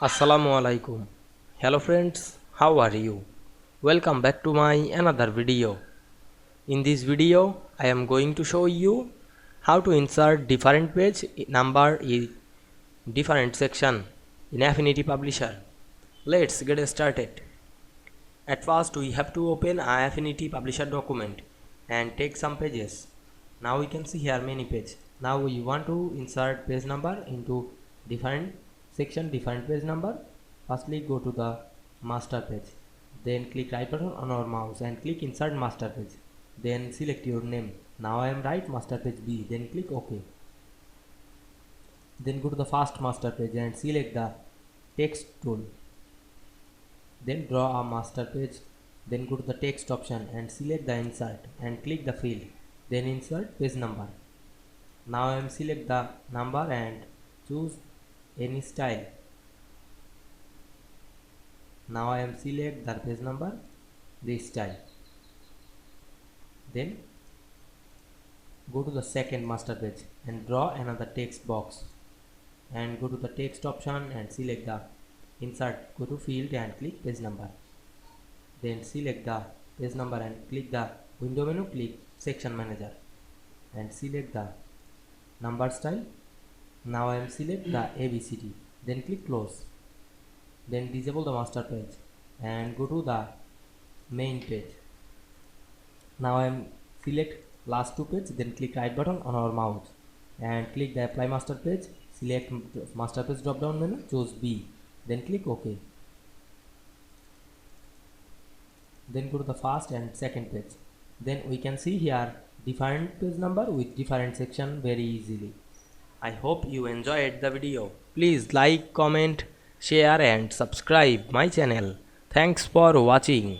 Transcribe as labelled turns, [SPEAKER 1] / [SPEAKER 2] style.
[SPEAKER 1] Assalamu Walaikum. Hello friends, how are you? Welcome back to my another video. In this video, I am going to show you how to insert different page number in different section in Affinity Publisher. Let's get started. At first, we have to open our Affinity Publisher document and take some pages. Now we can see here many pages. Now we want to insert page number into different section, different page number. Firstly, go to the master page. Then click right button on our mouse and click insert master page. Then select your name. Now I am right master page B. Then click OK. Then go to the first master page and select the text tool. Then draw a master page. Then go to the text option and select the insert and click the field. Then insert page number. Now I am select the number and choose any style. Now I am select the page number, this style. Then go to the second master page and draw another text box and go to the text option and select the insert. Go to field and click page number. Then select the page number and click the window menu, click section manager and select the number style. Now I am select the ABCD. Then click close. Then disable the master page and go to the main page. Now I am select last two pages. Then click right button on our mouse and click the apply master page. Select master page drop down menu, choose B. Then click OK. Then go to the first and second page. Then we can see here different page number with different section very easily. I hope you enjoyed the video. Please like, comment, share and subscribe my channel. Thanks for watching.